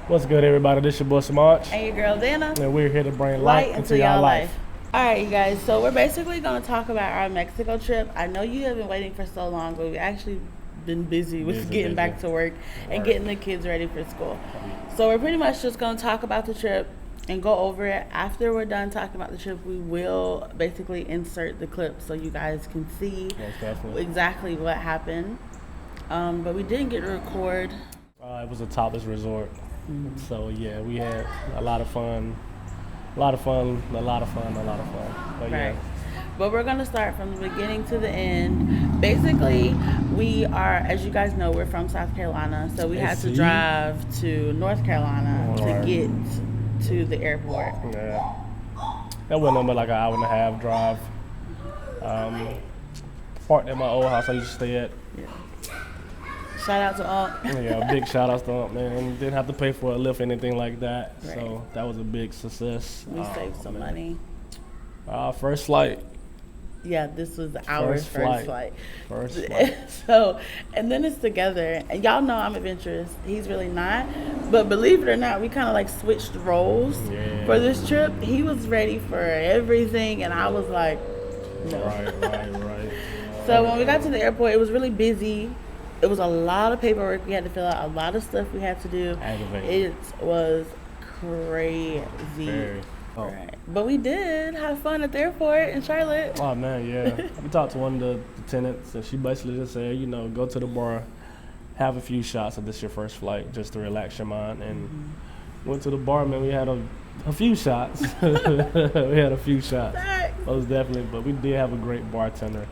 What's good, everybody? This your boy Samaj, And your girl Dana. and we're here to bring light into y'all life. Alright, you guys, so we're basically going to talk about our Mexico trip. I know you have been waiting for so long, but we've actually been busy with getting back to work and getting the kids ready for school. So we're pretty much just going to talk about the trip and go over it. After we're done talking about the trip, we will basically insert the clip so you guys can see exactly what happened. But we didn't get to record. It was a topless resort. So yeah, we had a lot of fun. But yeah. But we're gonna start from the beginning to the end. Basically, we are, as you guys know, we're from South Carolina, so we had to drive to North Carolina to get to the airport. Yeah. That wasn't but like an hour and a half drive. Parked at my old house I used to stay at. Yeah. Shout out to Aunt. Yeah, big shout out to Aunt, man. Didn't have to pay for a lift or anything like that. Right. So that was a big success. We saved some money. First flight. Yeah, this was our first flight. First flight. So, and then it's together. And y'all know I'm adventurous. He's really not. But believe it or not, we kind of like switched roles for this trip. He was ready for everything, and I was like, no. Right. So when we got to the airport, it was really busy. It was a lot of paperwork we had to fill out, a lot of stuff we had to do. It was crazy. Very. Right. But we did have fun at the airport in Charlotte. Oh, man, yeah. We talked to one of the tenants, and she basically just said, go to the bar, have a few shots if this is your first flight, just to relax your mind. And went to the bar, man. We had a few shots. Most definitely. But we did have a great bartender.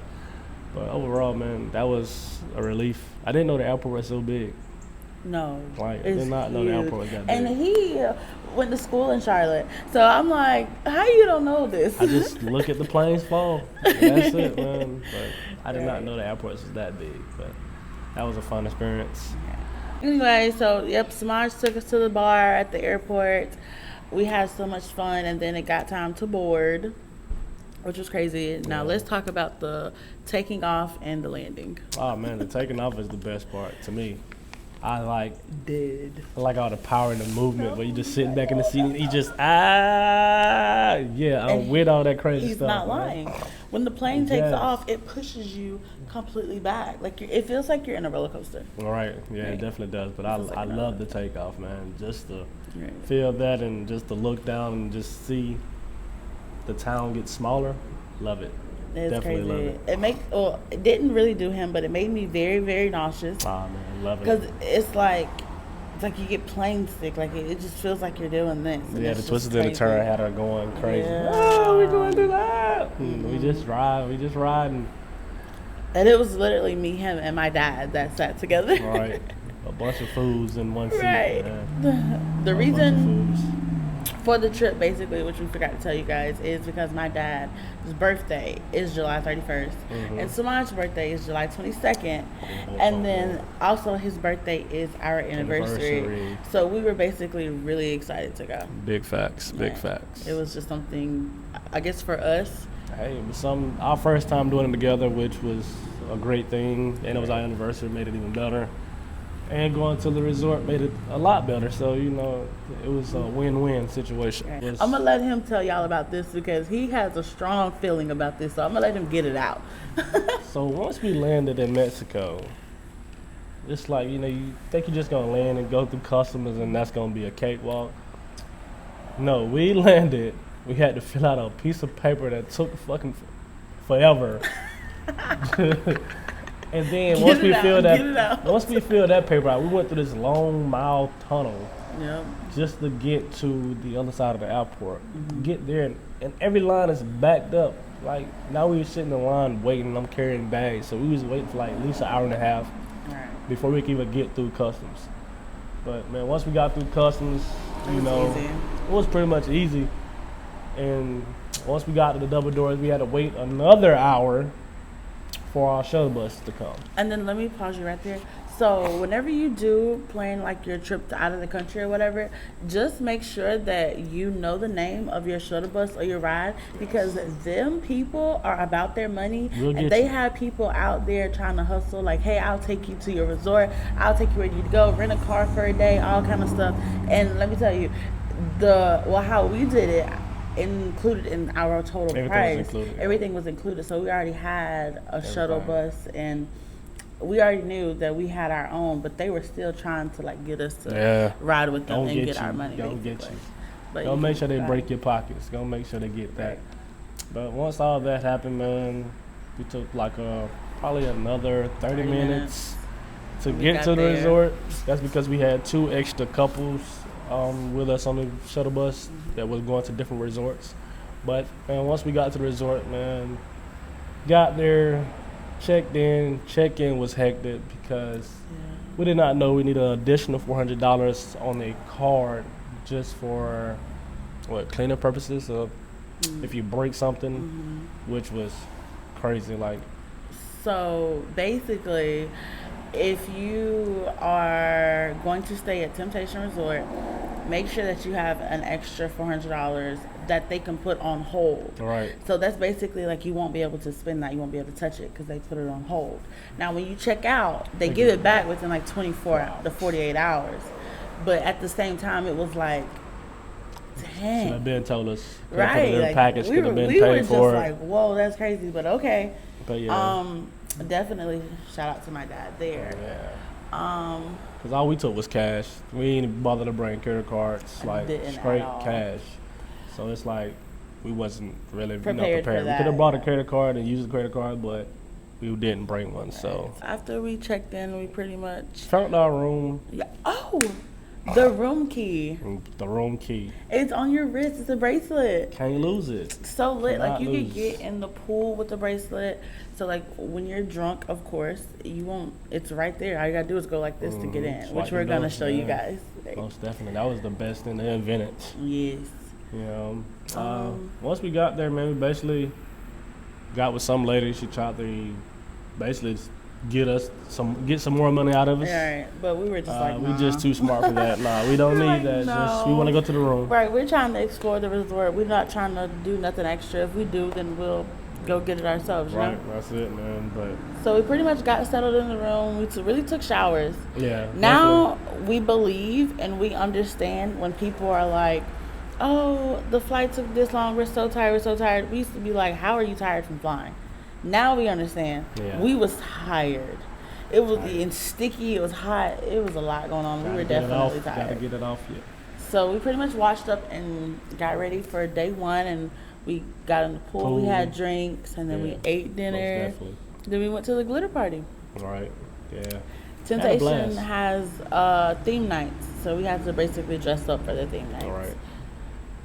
But overall, man, that was a relief. I didn't know the airport was so big. No. Like, I did not know the airport was that big. And he went to school in Charlotte. So I'm like, how you don't know this? I just look at the planes fall. That's it, man. But I did not know the airport was that big. But that was a fun experience. Yeah. Anyway, so, Samaj took us to the bar at the airport. We had so much fun, and then it got time to board, which was crazy. Now let's talk about the taking off and the landing. Oh man, the taking off is the best part to me. I like all the power and the movement where you just sitting back in the seat and you just I'm with all that crazy he's stuff. He's not lying. When the plane takes off, it pushes you completely back. Like it feels like you're in a roller coaster. Right. Yeah, it definitely does. But I love the takeoff, man. Just to feel that and just to look down and just see the town get smaller. Love it. It's definitely crazy. Love it. It didn't really do him, but it made me very, very nauseous. Oh man, love it. Because it's like you get plane sick. Like it just feels like you're doing this. Yeah, the twisted and the turn had her going crazy. Yeah. Oh, we're going through that. We just riding. And it was literally me, him, and my dad that sat together. Right. A bunch of fools in one seat. Right. Man. The reason for the trip, basically, which we forgot to tell you guys, is because my dad's birthday is July 31st. And Samaj's birthday is July 22nd. And then also his birthday is our anniversary. So we were basically really excited to go. Big facts. It was just something, I guess, for us. Hey, it was our first time doing it together, which was a great thing. And it was our anniversary, made it even better. And going to the resort made it a lot better. So, it was a win-win situation. I'm going to let him tell y'all about this because he has a strong feeling about this. So I'm going to let him get it out. So once we landed in Mexico, it's like, you think you're just going to land and go through customs and that's going to be a cakewalk. No, we landed. We had to fill out a piece of paper that took fucking forever. And then once we filled that paper out, we went through this long mile tunnel just to get to the other side of the airport. Get there, and every line is backed up. Like, now we were sitting in line waiting, and I'm carrying bags. So we was waiting for like at least an hour and a half before we could even get through customs. But, man, once we got through customs, it was pretty much easy. And once we got to the double doors, we had to wait another hour for our shuttle bus to come. And then let me pause you right there. So whenever you do plan like your trip out of the country or whatever, just make sure that you know the name of your shuttle bus or your ride, because them people are about their money, and they have people out there trying to hustle. Like, hey, I'll take you to your resort. I'll take you where you need to go. Rent a car for a day. All kind of stuff. And let me tell you, how we did it. Included in our total price. Everything was included. So we already had a shuttle bus, and we already knew that we had our own, but they were still trying to like get us to ride with them and get our money. Don't get you. But don't make sure they break your pockets. Don't make sure they get that. Right. But once all that happened, man, we took like probably another 30 minutes to get to the resort. That's because we had 2 extra couples with us on the shuttle bus that was going to different resorts. But man, once we got to the resort, man, got there, checked in. Check-in was hectic because we did not know we needed an additional $400 on a card just for cleaning purposes of if you break something, which was crazy. Like, so basically, if you are going to stay at Temptation Resort, make sure that you have an extra $400 that they can put on hold. Right. So that's basically like you won't be able to spend that. You won't be able to touch it because they put it on hold. Now, when you check out, they give it back within like 24 to 48 hours. But at the same time, it was like, dang. Should have been told us. Right. Like, package could have been paid were just for like, whoa, that's crazy. But okay. But yeah. Definitely shout out to my dad there. Yeah. Because all we took was cash. We didn't bother to bring credit cards, like straight cash. So it's like we wasn't really prepared. We could have brought a credit card and used a credit card, but we didn't bring one. Right. So after we checked in, we pretty much found our room. Yeah. Oh, the room key. The room key. It's on your wrist. It's a bracelet. Can't lose it. So lit. Like you could get in the pool with the bracelet. So like when you're drunk, of course, you won't. It's right there. All you gotta do is go like this to get in, which we're gonna show you guys. Most definitely. That was the best thing they invented. Yes. You know, once we got there, man, we basically got with some lady. She tried to basically get some more money out of us. Right, but we were just like, nah. We just too smart for that. Nah, we don't need like, that. No. Just we want to go to the room. Right, we're trying to explore the resort. We're not trying to do nothing extra. If we do, then we'll go get it ourselves. You know? That's it, man. But so we pretty much got settled in the room. We really took showers. Yeah. Now we believe and we understand when people are like, "Oh, the flight took this long. We're so tired. We're so tired." We used to be like, "How are you tired from flying?" Now we understand. Yeah. We was tired. It was sticky. It was hot. It was a lot going on. We were definitely tired. Gotta get it off you. So we pretty much washed up and got ready for day one, and we got in the pool. We had drinks, and then we ate dinner. Then we went to the glitter party. Right. Yeah. Temptation has theme nights, so we had to basically dress up for the theme nights. All right.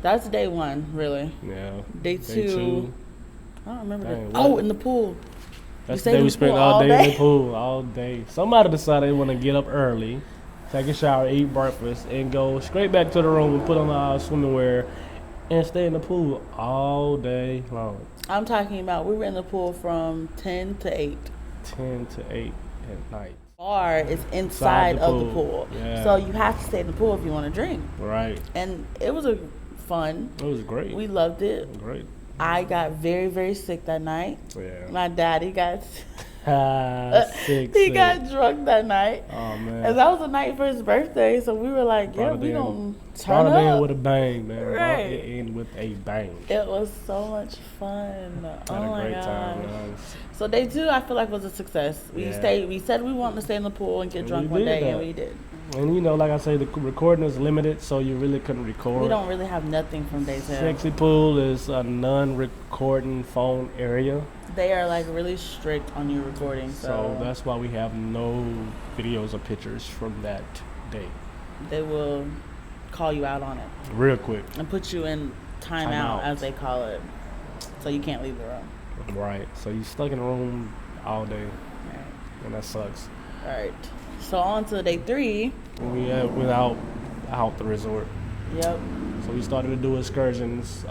That's day one, really. Yeah. Day two. I don't remember that. Oh, in the pool. That's the day we spent all day in the pool, all day. Somebody decided they want to get up early, take a shower, eat breakfast, and go straight back to the room and put on our swimming wear and stay in the pool all day long. I'm talking about we were in the pool from 10 to 8. 10 to 8 at night. Bar is inside of the pool. Yeah. So you have to stay in the pool if you want to drink. Right. And it was fun. It was great. We loved it. Great. I got very, very sick that night. Yeah. My daddy got sick. He got drunk that night. Oh, man. And that was the night for his birthday, so we were like, yeah, we gonna turn up. Brought it in with a bang, man. Right. Brought it in with a bang. It was so much fun. Had a great time, man. So day 2, I feel like, was a success. We stayed. We said we wanted to stay in the pool and get drunk one day, and we did. And you know, like I say, the recording is limited, so you really couldn't record. We don't really have nothing from day 2. Sexy Pool is a non-recording phone area. They are like really strict on your recording. So that's why we have no videos or pictures from that day. They will call you out on it. Real quick. And put you in timeout, as they call it. So you can't leave the room. Right. So you're stuck in a room all day. Right. And that sucks. All right. So on to day 3. We went out the resort. Yep. So we started to do excursions.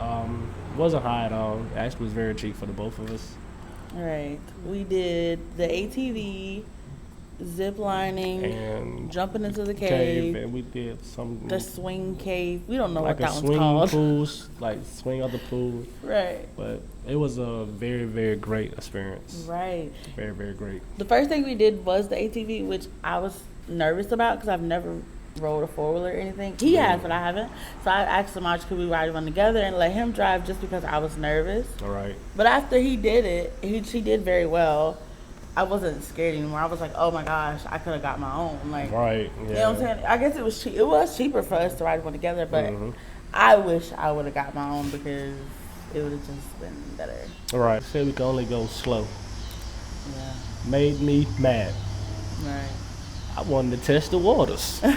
Wasn't high at all. Actually, was very cheap for the both of us. All right. We did the ATV, zip lining, and jumping into the cave, and we did the swing cave. We don't know like what that one's called. Pools, like swing of the pool. Right. But it was a very, very great experience. Right. Very, very great. The first thing we did was the ATV, which I was nervous about because I've never rode a four-wheeler or anything. He has, but I haven't. So I asked Samaj, could we ride one together and let him drive just because I was nervous. All right. But after he did it, he did very well. I wasn't scared anymore. I was like, oh my gosh, I could have got my own. Like, right. Yeah. You know what I'm saying? I guess it was it was cheaper for us to ride one together, but I wish I would have got my own because it would have just been better. All right. Said we could only go slow. Yeah. Made me mad. Right. I wanted to test the waters. I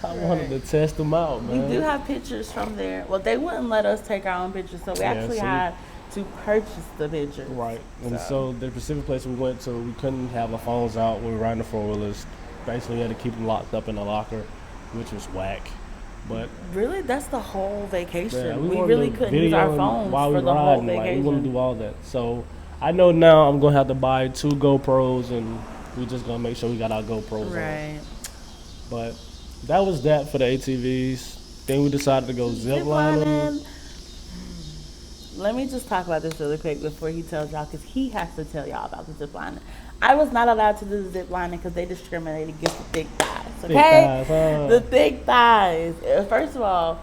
wanted to test them out, man. We do have pictures from there. Well, they wouldn't let us take our own pictures, so we actually had to purchase the pictures. Right. And so the specific place we went to, we couldn't have our phones out when we were riding the four-wheelers. Basically, we had to keep them locked up in the locker, which was whack. But really, that's the whole vacation. Yeah, we really couldn't use our phones for the whole vacation. Like, we want to do all that. So I know now I'm going to have to buy 2 GoPros, and we just going to make sure we got our GoPros right. on. But that was that for the ATVs. Then we decided to go zip lining. Let me just talk about this really quick before he tells y'all, because he has to tell y'all about the zip lining. I was not allowed to do the zip lining because they discriminated against the thick thighs. Okay, thick thighs, the thick thighs. First of all,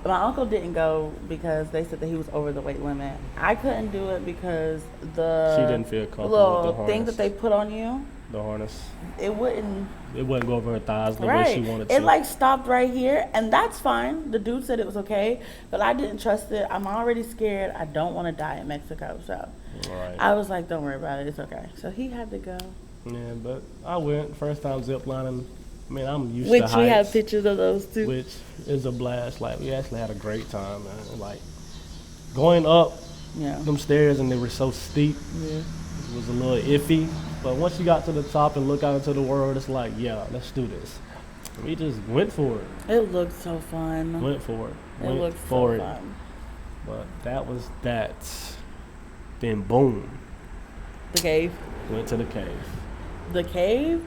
my uncle didn't go because they said that he was over the weight limit. I couldn't do it because she didn't feel comfortable little with the harness. thing that they put on you. The harness. It wouldn't go over her thighs the right. way she wanted to. It like stopped right here, and that's fine. The dude said it was okay, but I didn't trust it. I'm already scared. I don't want to die in Mexico, so right. I was like, don't worry about it. It's okay. So he had to go. Yeah, but I went. First time zip lining. I mean, I'm used to heights. Which we have pictures of those too. Which is a blast. Like, we actually had a great time, man. Like, going up them stairs, and they were so steep. Yeah. It was a little iffy. But once you got to the top and look out into the world, it's like, yeah, let's do this. We just went for it. It looked so fun. Went for it. It looked so fun. But that was that. Then boom. The cave. Went to the cave. The cave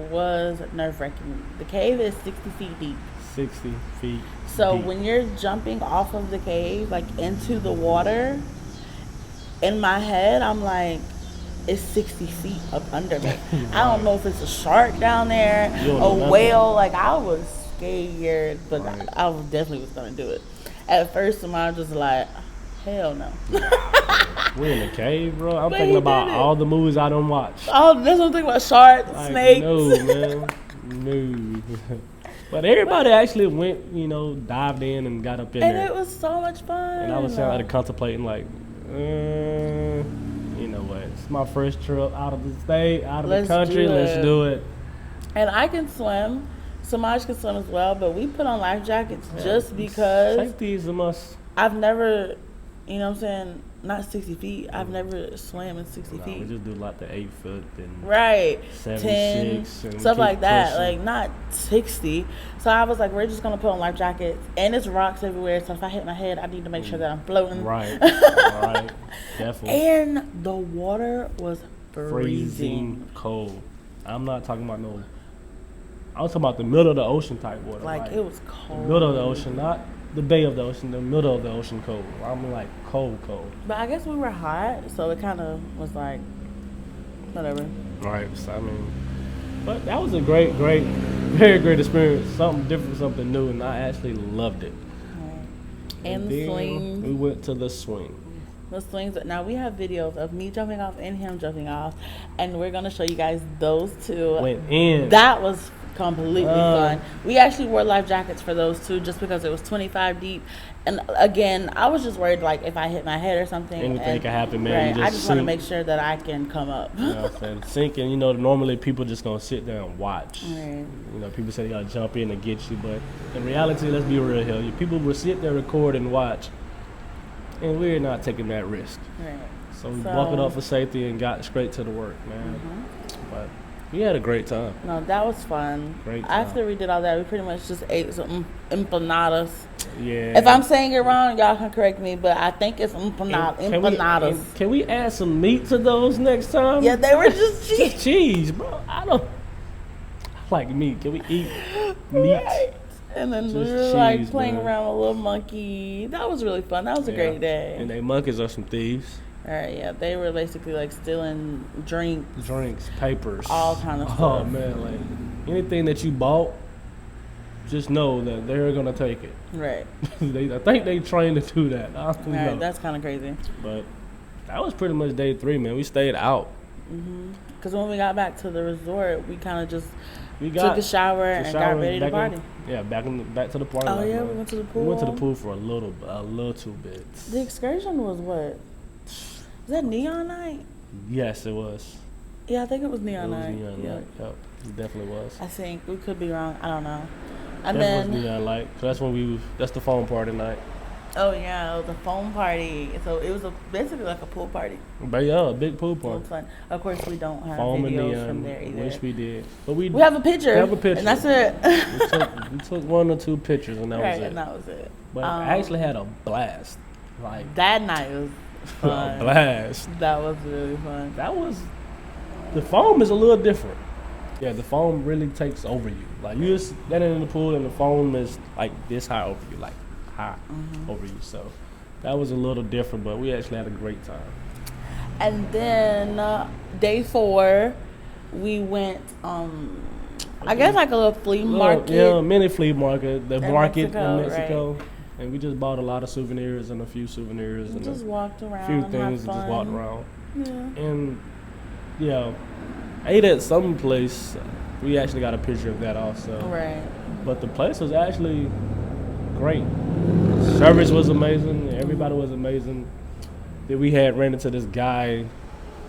was nerve-wracking. The cave is 60 feet deep. 60 feet So deep. when you're jumping off of the cave, like into the water, in my head, I'm like, it's 60 feet up under me. Right. I don't know if it's a shark down there, a whale. Like, I was scared, but right. I definitely was going to do it. At first, I was just like, hell no. We're in the cave, bro. I'm thinking about all the movies I don't watch. Oh, that's what I'm thinking about. Sharks, like, snakes. No, man. No. But everybody actually went, dived in and got up in there. And it was so much fun. And I was contemplating, like, you know what? It's my first trip out of the state, out of the country. Let's do it. And I can swim. Samaj can swim as well, but we put on life jackets just because. Safety is a must. I've never, you know what I'm saying, not 60 feet. I've never swam in 60 feet. We just do like the 8 foot and right, 7, 10, 6 and stuff like that. Pushing. Like not 60. So I was like, we're just gonna put on life jackets, and it's rocks everywhere. So if I hit my head, I need to make sure that I'm floating. Right, right, definitely. And the water was freezing cold. I'm not talking about no. I was talking about the middle of the ocean type water. Like it was cold. The middle of the ocean, not the bay of the ocean, the middle of the ocean cold. I'm like cold. But I guess we were hot, so it kind of was like, whatever. Right. So, I mean, but that was a very great experience. Something different, something new, and I actually loved it. Right. And the swing. We went to the swing. The swings. Now we have videos of me jumping off and him jumping off, and we're gonna show you guys those two. Went in. That was completely fun. We actually wore life jackets for those two just because it was 25 deep. And again, I was just worried like if I hit my head or something. Anything could happen, man. Right, I just want to make sure that I can come up. You know what I'm saying? Sinking, normally people just gonna sit there and watch. Right. People say they gotta jump in and get you, but in reality, let's be real here. People will sit there, record, and watch, and we're not taking that risk. Right. So we buckled up for safety and got straight to the work, man. Mm-hmm. But We had a great time. No, that was fun. Great time. After we did all that, we pretty much just ate some empanadas. Yeah. If I'm saying it wrong, y'all can correct me, but I think it's empanadas. Can we add some meat to those next time? Yeah, they were just cheese. Just cheese, bro. I like meat. Can we eat meat? Right. And then Just we were like cheese, playing man. around with a little monkey. That was really fun. That was a great day. And they monkeys are some thieves. All right, yeah, they were basically like stealing Drinks, papers, all kind of stuff. Oh man, like anything that you bought, just know that they're gonna take it. Right. I think they trained to do that. I don't know. Right, that's kind of crazy. But that was pretty much day 3, man. We stayed out. Because when we got back to the resort, we kind of just took a shower and got ready to party. Back to the party. Oh yeah, we went to the pool. We went to the pool for a little bit. The excursion was what? Was that neon night? Yes, it was. Yeah, I think it was neon night. Neon night. Yep, it definitely was. I think we could be wrong. I don't know. And That was then neon light. So that's the phone party night. oh yeah, it was a foam party. So it was basically like a pool party. But yeah, a big pool It party. was fun. Of course, we don't have Foam and videos neon. from there either. Wish we did. But we have a picture. We have a picture. And that's it. we took 1 or 2 pictures and that was it. And that was it. But I actually had a blast. Like that night was fun. a blast. That was really fun. The foam is a little different. Yeah, the foam really takes over you. Like you just standing in the pool and the foam is like this high over you, like high over you. So that was a little different, but we actually had a great time. And then day 4, we went. I guess like a little flea market. Yeah, mini flea market. The market Mexico, in Mexico. right. And we just bought a lot of souvenirs and a few souvenirs and Just walked around. a few and things had and just walked fun. around. Yeah. And ate at some place. We actually got a picture of that also. Right. But the place was actually great. Service was amazing. Everybody was amazing. Then we had ran into this guy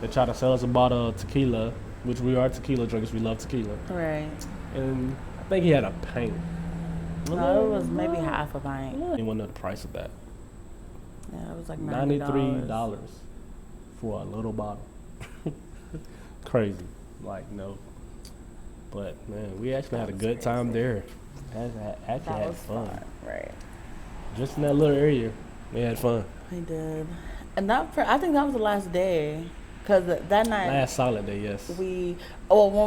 that tried to sell us a bottle of tequila, which we are tequila drinkers. We love tequila. Right. And I think he had a pint. No, it was maybe half a pint. I didn't want to know the price of that. Yeah, it was like $93 for a little bottle. Crazy. Like, no. But, man, we actually had a good time there. Actually had fun. Right. Just in that little area, we had fun. We did. And I think that was the last day. Because that night. Last solid day, yes. When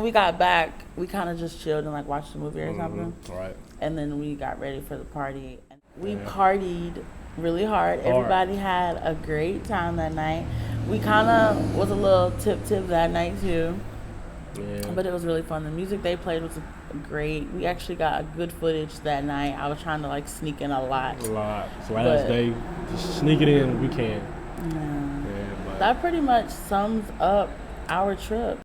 we got back, we kind of just chilled and like watched the movie or something. Right. And then we got ready for the party. We partied really hard. Everybody had a great time that night. We kind of was a little tip that night too. Yeah. But it was really fun. The music they played was great. We actually got good footage that night. I was trying to like sneak in a lot. It's last day. Just sneak it in if we can. Yeah. That pretty much sums up our trip.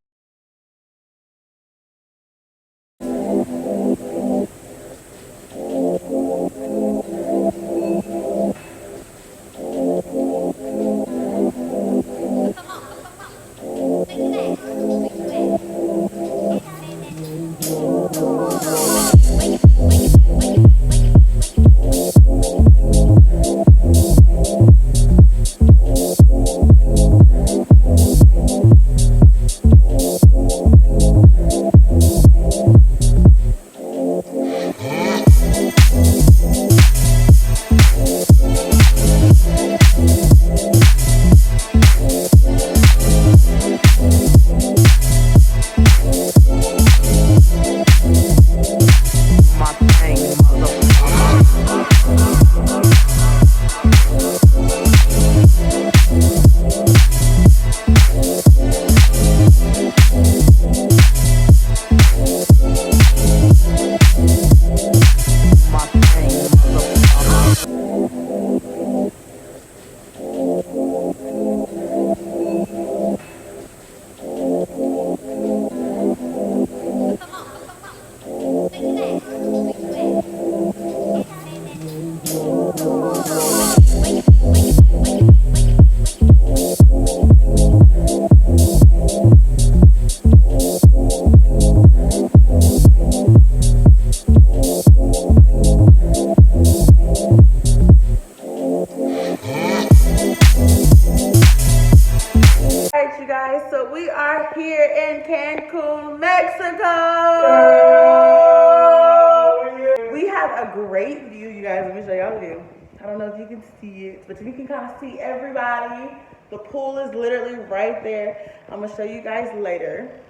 got a great view, you guys. Let me show y'all the view. I don't know if you can see it, but you can kind of see everybody. The pool is literally right there. I'm gonna show you guys later.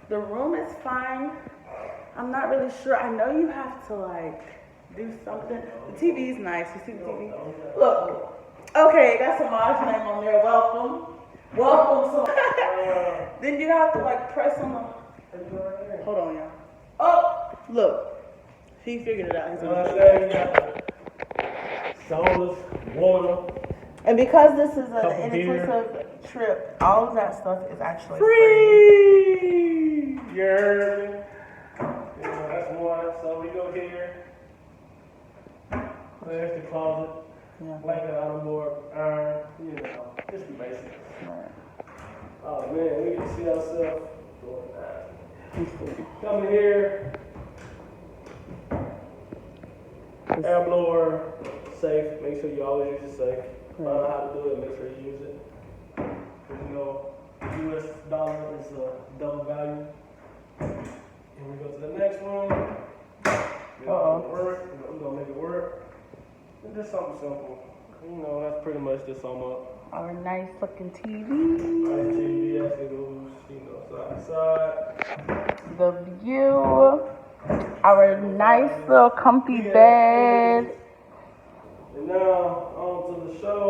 The room is fine. I'm not really sure. I know you have to like do something. The TV is nice. You see the TV? Look. Okay, got Samaj's name on there. Welcome. Welcome. Then you have to like press on the. Hold on, y'all. Oh, look. He figured it out. He's sodas, water. And because this is an inexpensive trip, all of that stuff is actually free. You heard me? Yeah, that's one. So we go here. There's the closet. Yeah. Blanket on board, iron, you know, just the basics. Right. Oh man, we get to see ourselves doing that. Come in here. Air blower, safe. Make sure you always use it safe. Find out how to do it. Make sure you use it. Because you know, the U.S. dollar is a double value. And we go to the next one. We're gonna make it work. It's just something simple. You know, that's pretty much the sum up. Our nice looking TV. Nice TV as it goes, you know, side to side. The view. Our nice little comfy bed. And now, on to the show.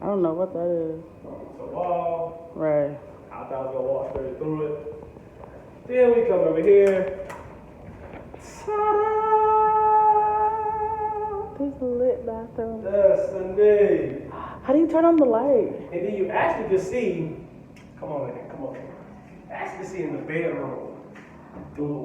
I don't know what that is. It's a wall. Right. I thought I was going to walk straight through it. Then we come over here. Ta-da! This is a lit bathroom. Yes, indeed. How do you turn on the light? And then you actually can see, come on. You actually see in the bedroom.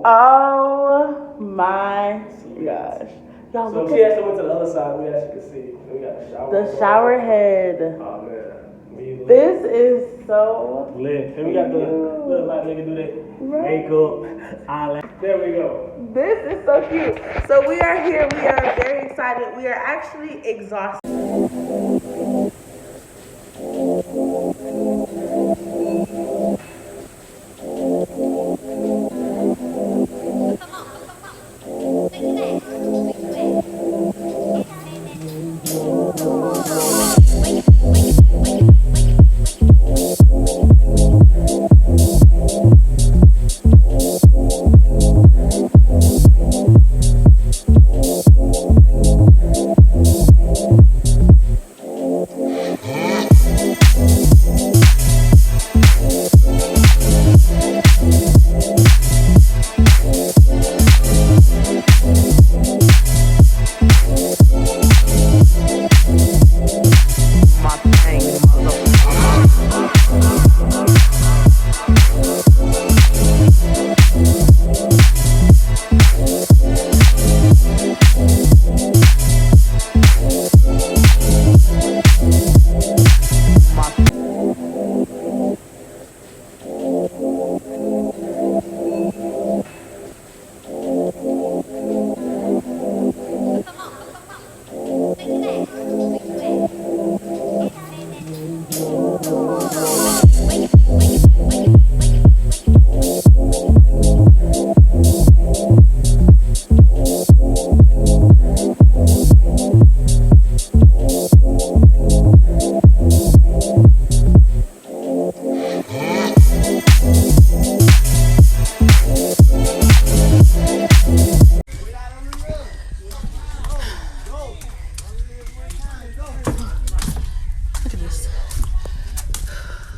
Oh my gosh. Y'all so she actually went to the other side, we actually could see. We got the shower. The shower head. Oh man. This is so lit. And we got the little light nigga do that makeup, eyelash. There we go. This is so cute. So we are here. We are very excited. We are actually exhausted.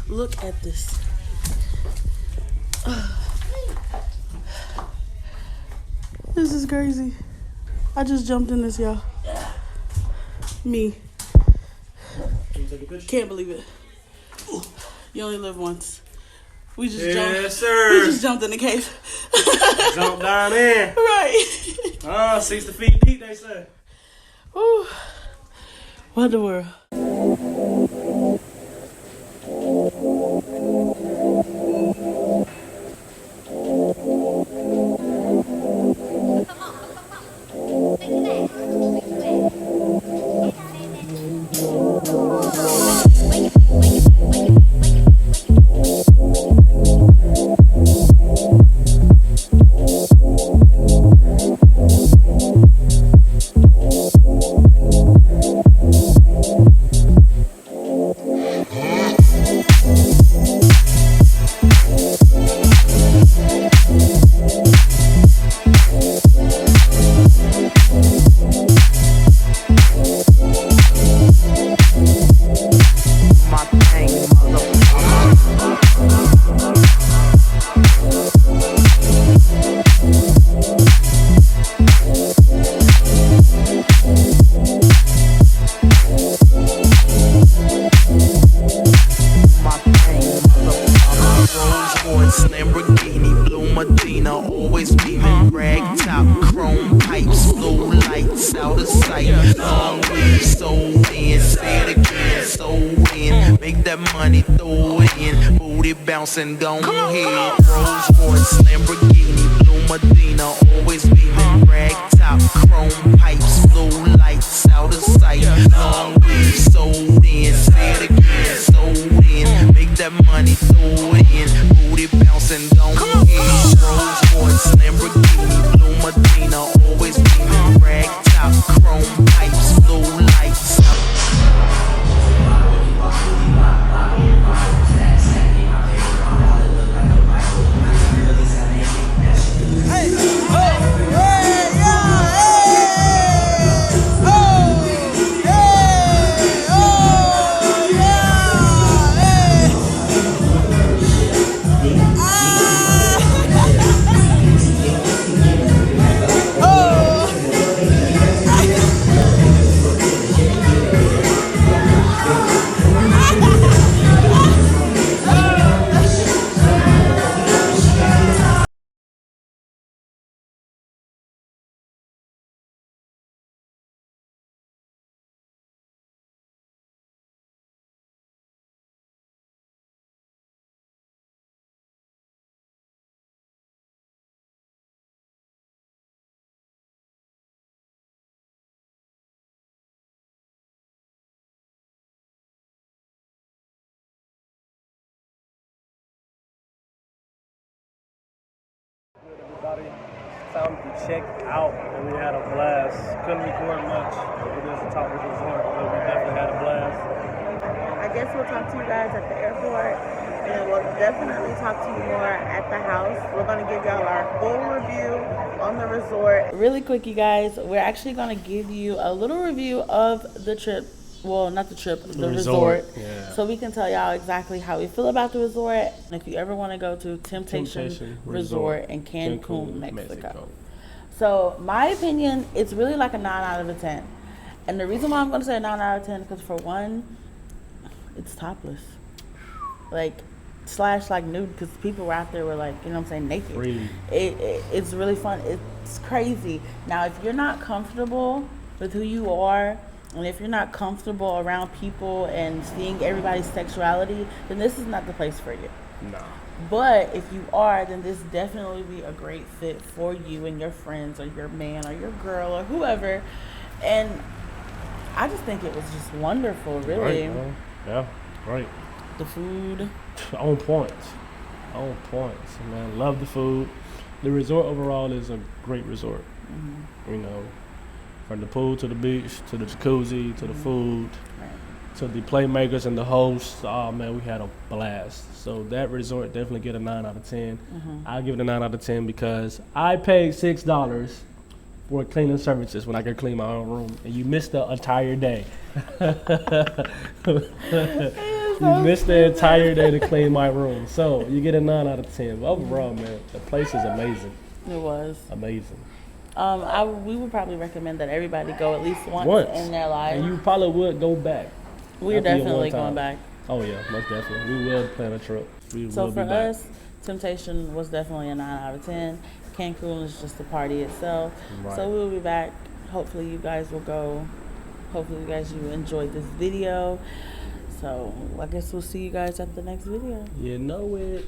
Look at this. This is crazy. I just jumped in this, y'all. Me. Can you take a picture? Can't believe it. You only live once. We just jumped. Yes, sir. We just jumped in the cave. Jump down in. Right. 60 feet deep, they say. Ooh. What the world? top, chrome pipes, blue lights out of sight. Long way, sold in, say it again, sold in. Make that money, throw it in. Booty bouncing, go ahead. Rolls Royce, Lamborghini, Blue Medina, always beaming. Rag top, chrome pipes, blue lights out of sight. Long way, sold in, say it again, sold in. Make that money, throw it in. Booty bouncing, go ahead. Rolls Royce, Lamborghini, Blue Medina, always beaming. Rag top, chrome pipes, blue lights. Everybody, time to check out, and we had a blast. Couldn't record much, but it is a topic resort, but we definitely had a blast. I guess we'll talk to you guys at the airport, and we'll definitely talk to you more at the house. We're going to give y'all our full review on the resort. Really quick, you guys, we're actually going to give you a little review of the trip. Well, not the trip, the resort. Yeah. So we can tell y'all exactly how we feel about the resort. And if you ever want to go to Temptation Resort in Cancun, Mexico. So my opinion, it's really like a 9 out of a 10. And the reason why I'm going to say a 9 out of 10 is because for one, it's topless. Like, / like nude, because people were out there were like, you know what I'm saying, naked. Really? It's really fun. It's crazy. Now, if you're not comfortable with who you are, and if you're not comfortable around people and seeing everybody's sexuality, then this is not the place for you. No. But if you are, then this definitely be a great fit for you and your friends or your man or your girl or whoever. And I just think it was just wonderful, really. Right, yeah, right. The food. On point. On point. Man, love the food. The resort overall is a great resort. Mm-hmm. You know, from the pool to the beach, to the jacuzzi, to the food, to the playmakers and the hosts. Oh man, we had a blast. So that resort definitely get a 9 out of 10. Mm-hmm. I'll give it a 9 out of 10 because I paid $6 for cleaning services when I could clean my own room, and you missed the entire day. You missed the entire day to clean my room. So you get a 9 out of 10. But overall, man, the place is amazing. It was amazing. We would probably recommend that everybody go at least once in their life. And you probably would go back. We're definitely going back. Oh yeah, most definitely. We will plan a trip. So for us, Temptation was definitely a 9 out of 10. Cancun is just the party itself. Right. So we'll be back. Hopefully you guys will go. Hopefully you enjoyed this video. So I guess we'll see you guys at the next video. You know it.